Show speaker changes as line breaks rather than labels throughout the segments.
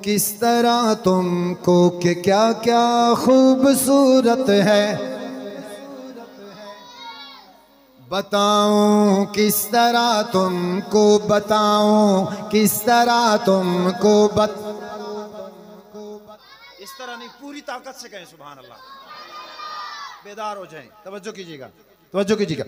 किस तरह तुमको कि क्या क्या खूबसूरत है, बताऊं किस तरह तुमको, बताऊं किस तरह तुमको इस तरह नहीं, पूरी ताकत से कहें सुभान अल्लाह, बेदार हो जाएं। तवज्जो कीजिएगा, तवज्जो कीजिएगा।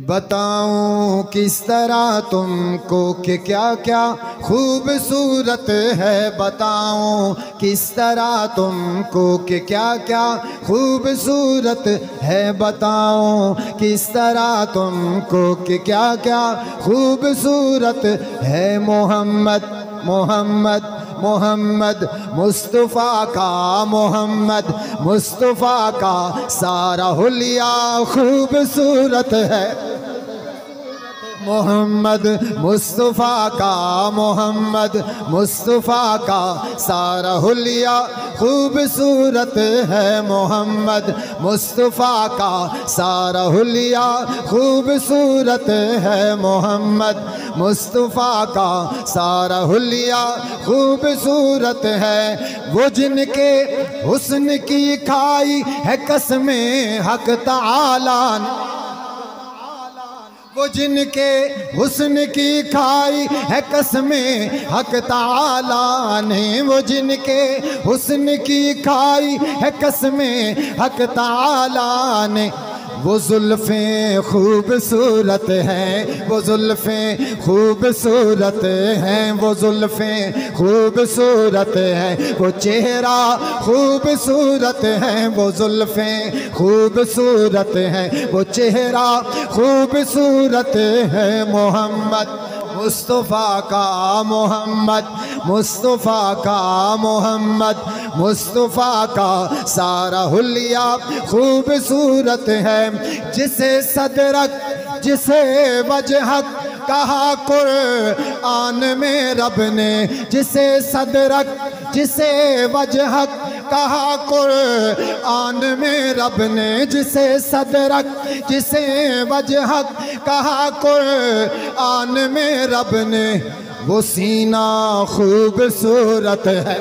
बताऊं किस तरह तुमको कि क्या क्या खूबसूरत है, बताऊं किस तरह तुमको कि क्या क्या खूबसूरत है, बताऊं किस तरह तुमको कि क्या क्या खूबसूरत है। मोहम्मद मोहम्मद मोहम्मद मुस्तफ़ा का, मोहम्मद मुस्तफ़ा का सारा हुलिया खूबसूरत है। मोहम्मद मुस्तफ़ा का, मोहम्मद मुस्तफ़ा का सारा हुलिया खूबसूरत है। मोहम्मद मुस्तफ़ा का सारा हुलिया खूबसूरत है। मोहम्मद मुस्तफ़ा का सारा हुलिया खूबसूरत है। वो जिनके हुस्न की खाई है कसमें हक ताला, वो जिनके हुस्न की खाई है कसमें हक ताला ने, वो जिनके हुस्न की खाई है कसमें हक ताला ने। वो जुल्फ़ें खूबसूरत हैं, वो जुल्फ़ें खूबसूरत हैं, वो जुल्फ़ें खूबसूरत हैं, वो चेहरा खूबसूरत है, वो जुल्फ़ें खूबसूरत हैं, वो चेहरा खूबसूरत है। मोहम्मद मुस्तफ़ा का, मोहम्मद मुस्तफ़ा का, मोहम्मद मुस्तफ़ा का सारा हुलिया खूबसूरत है। जिसे सदरक जिसे वजहक कहा कुरआन में रब ने, जिसे सदरक जिसे वजहक कहा कुरआन में रब ने, जिसे सदरक जिसे वजहक कहा कुरआन में रब ने। वो सीना खूबसूरत है,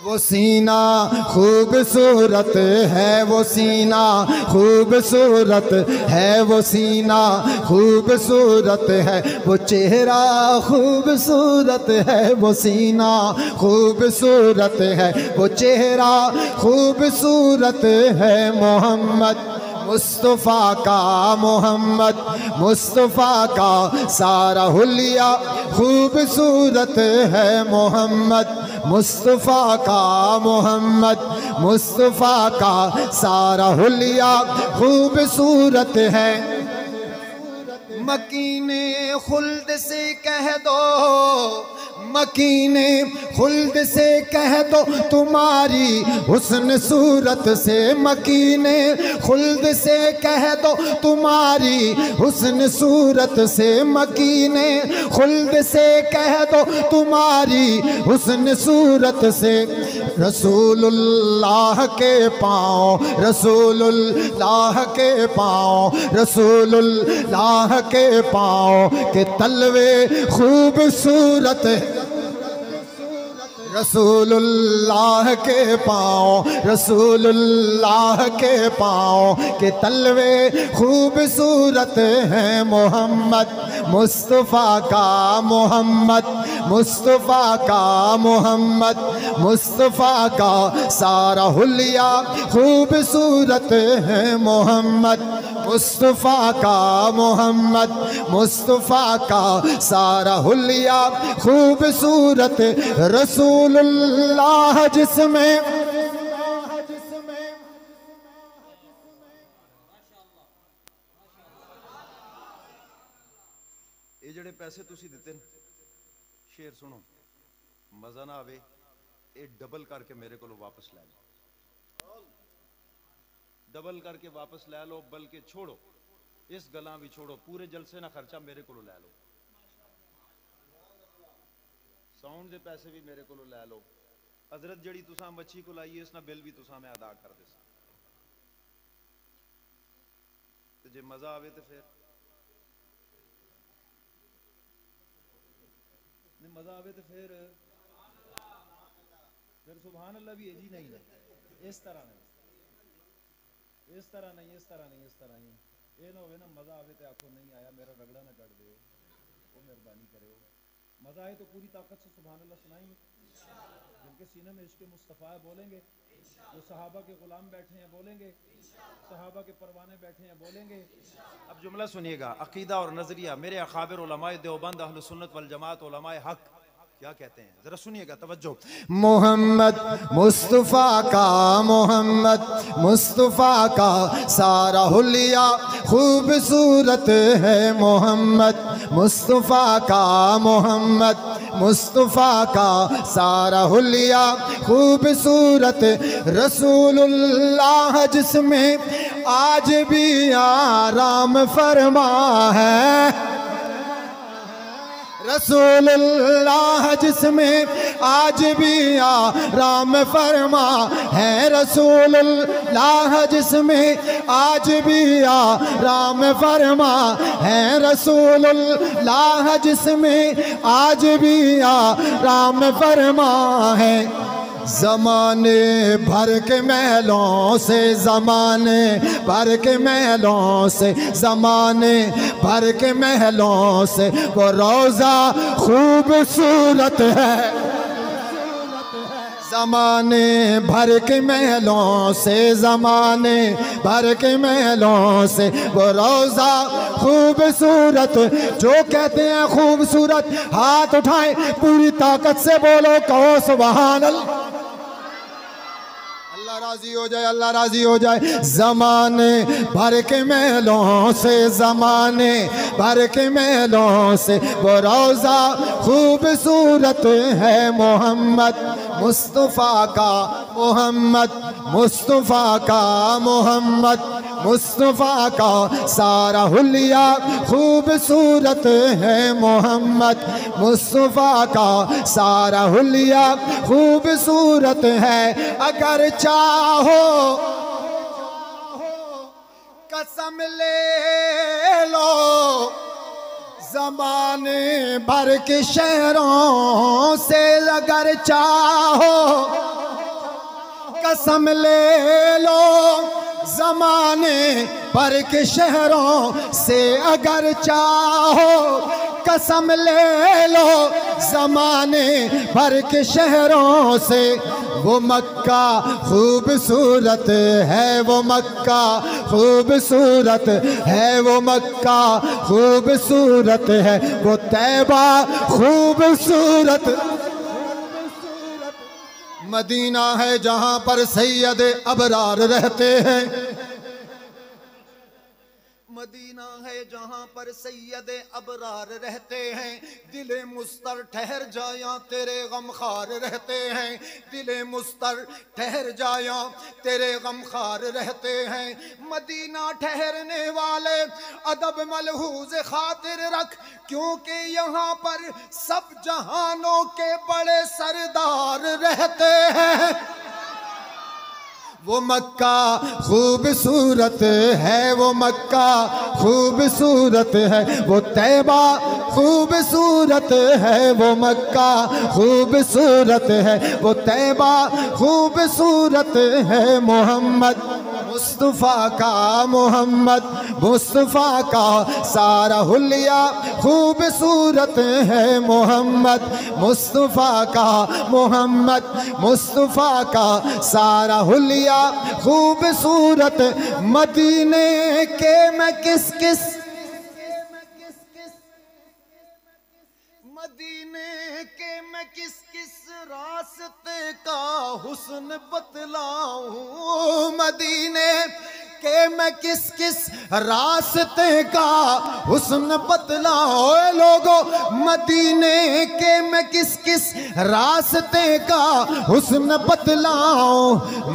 वो सीना खूबसूरत है, वो सीना खूबसूरत है, वो सीना खूबसूरत है, वो चेहरा खूबसूरत है, वो सीना खूबसूरत है, वो चेहरा खूबसूरत है। मोहम्मद मुस्तफ़ा का, मोहम्मद मुस्तफ़ा का सारा हुलिया खूबसूरत है। मोहम्मद मुस्तफ़ा का, मोहम्मद मुस्तफ़ा का सारा हुलिया खूबसूरत है। मकीने खुल्द से कह दो, मकीने खुल्द से कह दो तुम्हारी हुस्न सूरत से, मकीने खुल्द से कह दो तुम्हारी हुस्न सूरत से, मकीने खुल्द से कह दो तुम्हारी हुस्न सूरत से। रसूलुल्लाह के पाँव, रसूलुल्लाह के पाँव, रसूलुल्लाह के पाँव के तलवे खूबसूरत है। रसूलुल्लाह के पाँव, रसूलुल्लाह के पाँव के तलवे खूबसूरत हैं। मोहम्मद मुस्तफ़ा का, मोहम्मद मुस्तफ़ा का, मोहम्मद मुस्तफ़ा का सारा हुलिया खूबसूरत है। मोहम्मद मुस्तफ़ा का, मोहम्मद मुस्तफ़ा का सारा हुलिया खूबसूरत। रसूलुल्लाह जिसमें ये जड़े पैसे तुसी दिते शेर सुनो, मजा ना आवे ये डबल करके मेरे को वापस ले लो, डबल करके वापस ले लो, बल्कि छोड़ो इस गला भी छोड़ो, पूरे जलसे ना खर्चा मेरे को ले लो, साउंड के पैसे भी मेरे को ले लो। हजरत जड़ी तुसा मच्छी को लाई है इसना बिल भी तुसा मैं अदा कर दे, तो जे मजा आवे तो फिर नहीं, मजा आवे तो फिर
फिर सुभान अल्लाह भी है जी नहीं है, इस तरह नहीं, इस तरह नहीं, इस तरह नहीं, इस तरह नहीं। ये ना हो ना मजा आवे तो आखो नहीं आया, मेरा रगड़ा ना कर दे, वो मेहरबानी करे। मजा आए तो पूरी ताकत से सुभान अल्लाह सुनाएंगे। जिनके सीने में इश्क़ मुस्तफ़ा है बोलेंगे, जो सहाबा के गुलाम बैठे हैं बोलेंगे, सहाबा के परवाने बैठे हैं बोलेंगे। अब जुमला सुनिएगा, अकीदा और नजरिया मेरे अखाबिर उलमाए देवबंद अहले सुन्नत वल जमात उलमाए हक क्या कहते हैं, जरा सुनिएगा तवज्जो।
मोहम्मद मुस्तफ़ा का, मोहम्मद मुस्तफ़ा का सारा हुलिया खूबसूरत है। मोहम्मद मुस्तफ़ा का, मोहम्मद मुस्तफ़ा का सारा हुलिया खूबसूरत। रसूलुल्लाह जिसमें आज भी आराम फरमा है, रसूलुल्लाह जिसमें आज भी आराम फरमा है, रसूलुल्लाह जिसमें आज भी आराम फरमा है, रसूलुल्लाह जिसमें आज भी आराम फरमा है। ज़माने भर के महलों से, ज़माने भर के महलों से, ज़माने भर के महलों से वो रोज़ा खूबसूरत है। ज़माने भर के महलों से, ज़माने भर के महलों से वो रोज़ा खूबसूरत। जो कहते हैं खूबसूरत हाथ उठाएं, पूरी ताकत से बोलो, कहो सुभान अल्लाह। अल्लाह राजी हो जाए, अल्लाह राजी हो जाए। ज़माने भर के महलों से, ज़माने भर के महलों से वो रोज़ा खूबसूरत है। मोहम्मद मुस्तफ़ा का, मोहम्मद मुस्तफ़ा का, मोहम्मद मुस्तफ़ा का सारा हुलिया खूबसूरत है। मोहम्मद मुस्तफ़ा का सारा हुलिया खूबसूरत है। अगर चाहो कसम ले लो, ज़माने भर के शहरों से, अगर चाहो कसम ले लो, ज़माने भर के शहरों से अगर चाहो कसम ले लो, ज़माने भर के शहरों से। वो मक्का खूबसूरत है, वो मक्का खूबसूरत है, वो मक्का खूबसूरत है, वो तैबा खूबसूरत। मदीना है जहाँ पर सैयद अबरार रहते हैं, मदीना है जहाँ पर सैयद अबरार रहते हैं। दिले मुस्तर ठहर जाया तेरे गमखार रहते हैं, दिले मुस्तर ठहर जाया तेरे गमखार रहते हैं। मदीना ठहरने वाले अदब मलहूज खातिर रख, क्योंकि यहाँ पर सब जहानों के बड़े सरदार रहते हैं। वो मक्का खूबसूरत है, वो मक्का खूबसूरत है, वो तैबा खूबसूरत है, वो मक्का खूबसूरत है, वो तैबा खूबसूरत है। मोहम्मद मुस्तफ़ा का, मोहम्मद मुस्तफ़ा का सारा हुलिया खूबसूरत है। मोहम्मद मुस्तफ़ा का, मोहम्मद मुस्तफ़ा का सारा हुलिया खूबसूरत। मदीने के मैं किस किस, मदीने के मैं किस किस रास्ते का हुस्न बतलाऊं, मदीने के मैं किस किस रास्ते का हुस्न बतलाऊं। लोगों मदीने के मैं किस किस रास्ते का हुस्न बतलाऊं।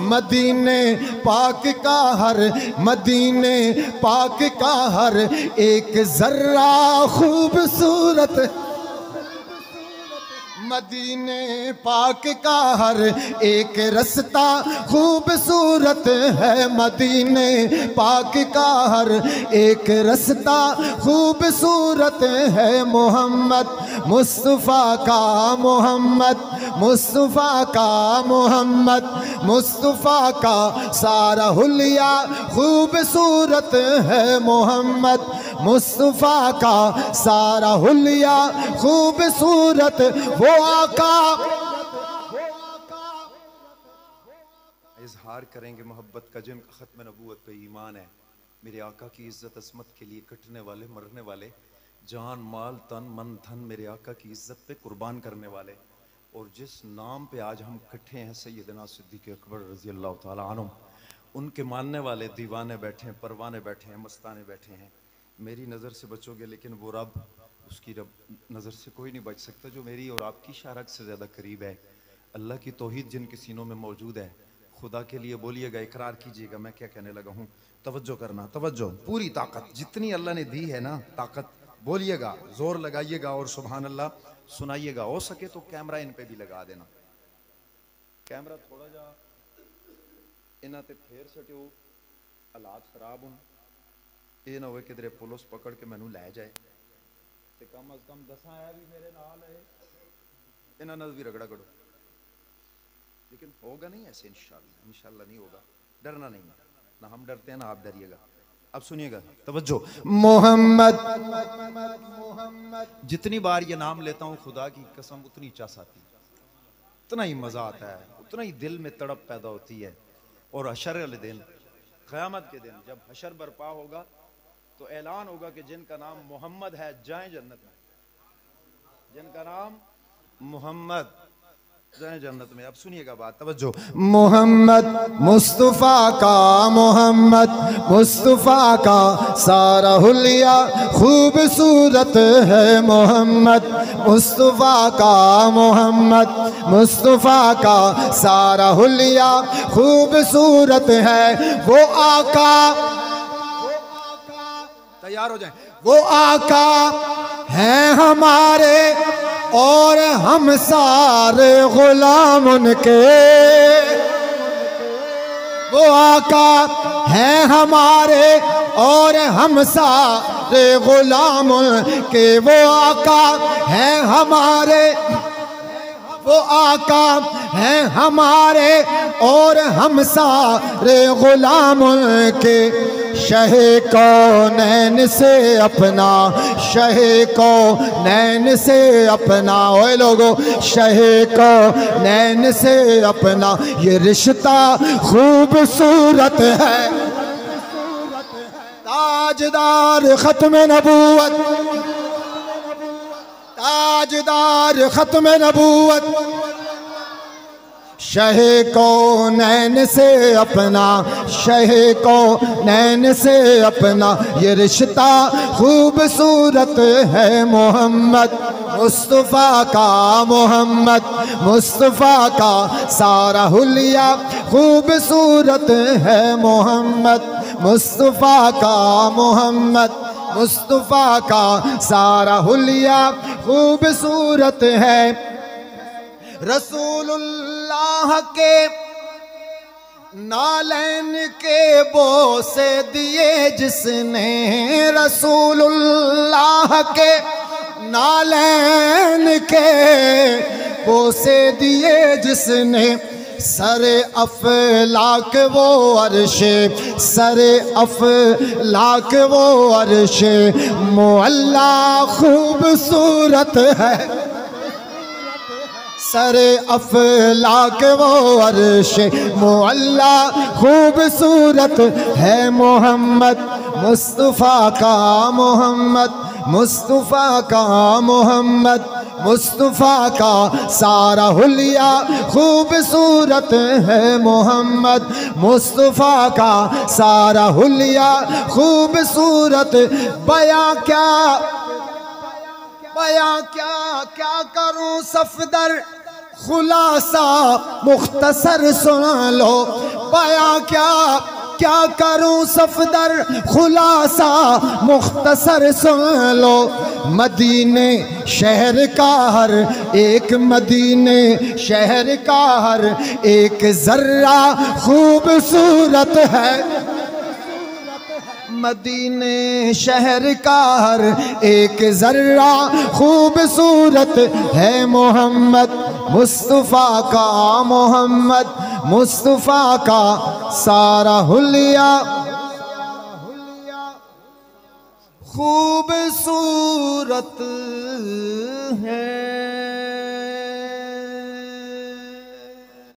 मदीने पाक का हर, मदीने पाक का हर एक जर्रा खूबसूरत, मदीने पाक का हर एक रास्ता खूबसूरत है। मदीने पाक का हर एक रास्ता खूबसूरत है। मोहम्मद मुस्तफ़ा का मोहम्मद मुस्तफ़ा का मोहम्मद मुस्तफ़ा का सारा हुलिया खूबसूरत है। मोहम्मद मुस्तफ़ा का सारा हुलिया खूबसूरत वो आका।
इजहार करेंगे मोहब्बत का जिनका ख़त्म नबूवत पे ईमान है। मेरे आका की इज़्ज़त असमत के लिए कटने वाले मरने वाले, जान माल तन मन धन मेरे आका की इज़्ज़त पे कुर्बान करने वाले। और जिस नाम पे आज हम इकट्ठे हैं सैयदना सिद्दीक़ अकबर रज़ी अल्लाह ताला अन्हु, उनके मानने वाले दीवाने बैठे हैं, परवाने बैठे हैं, मस्ताने बैठे हैं। मेरी नज़र से बचोगे लेकिन वो रब, उसकी रब नज़र से कोई नहीं बच सकता जो मेरी और आपकी शारक से ज़्यादा करीब है। अल्लाह की तौहीद जिनके सीनों में मौजूद है, खुदा के लिए बोलिएगा, इकरार कीजिएगा। मैं क्या कहने लगा हूँ, तवज्जो करना, तवज्जो। पूरी ताकत जितनी अल्लाह ने दी है ना, ताकत बोलिएगा, जोर लगाइएगा और सुभान अल्लाह सुनाइएगा। हो सके तो कैमरा इन पे भी लगा देना। कैमरा थोड़ा जा इन्हां ते फेर सटियो, हालात खराब हो, ये ना हो किधरे पुलिस पकड़ के मैनू लै जाए। ते कम अज कम 10 आया भी मेरे नाल है, इन्हां नाल भी रगड़ा करो। लेकिन होगा नहीं ऐसे, इंशाल्लाह इंशाल्लाह नहीं होगा। डरना नहीं, ना हम डरते हैं ना आप डरिएगा। अब सुनिएगा, तवज्जो।
मोहम्मद
जितनी बार ये नाम लेता हूँ खुदा की कसम, उतनी चस आती है, उतना ही मजा आता है, उतना ही दिल में तड़प पैदा होती है। और हशर वाले दिन, क़यामत के दिन, जब हशर बर्पा होगा तो ऐलान होगा कि जिनका नाम मोहम्मद है जाएं जन्नत में, जिनका नाम मोहम्मद जाएं जन्नत में। अब सुनिएगा बात, तवज्जो।
मोहम्मद मुस्तफ़ा का मोहम्मद मुस्तफ़ा का सारा हुलिया खूबसूरत है। मोहम्मद मुस्तफ़ा का मोहम्मद मुस्तफ़ा का सारा हुलिया खूबसूरत है। वो आका,
तैयार हो जाए,
वो आका हैं हमारे और हम सारे गुलाम उनके। वो आका हैं हमारे और हम सारे गुलाम उनके। वो आका हैं हमारे, वो आका हैं हमारे और हम सारे गुलाम उनके। शहे कौनैन से अपना, शहे कौनैन से अपना, ओए लोगो, शहे कौनैन से अपना ये रिश्ता खूबसूरत है। ताजदार खत्म नबूवत, ताजदार खत्म नबूवत, शहे कौनैन से अपना, शहे कौनैन से अपना ये रिश्ता खूबसूरत है। मोहम्मद मुस्तफ़ा का मोहम्मद मुस्तफ़ा का सारा हुलिया खूबसूरत है। मोहम्मद मुस्तफ़ा का मोहम्मद मुस्तफ़ा का सारा हुलिया खूबसूरत है। रसूलुल्लाह के नालैन के बोसे दिए जिसने, रसूलुल्लाह के नालैन के बोसे दिए जिसने, सरे अफलाक वो अर्शे, सरे अफलाक वो अर्शे मुअल्ला खूबसूरत है। सरे अफलाक वो अर्शे मुअल्ला खूबसूरत है। मोहम्मद मुस्तफ़ा का मोहम्मद मुस्तफ़ा का मोहम्मद मुस्तफ़ा का सारा हुलिया खूबसूरत है। मोहम्मद मुस्तफ़ा का सारा हुलिया खूबसूरत। बयां क्या, बयां क्या, क्या करूं सफदर, खुलासा मुख्तसर सुन लो। बयां क्या क्या करूं सफदर खुलासा मुख्तसर सुन लो। मदीने शहर का हर एक, मदीने शहर का हर एक जर्रा खूबसूरत है। मदीने शहर का हर एक जर्रा खूबसूरत है। मोहम्मद मुस्तफ़ा का, मोहम्मद मुस्तफ़ा का सारा हुलिया खूबसूरत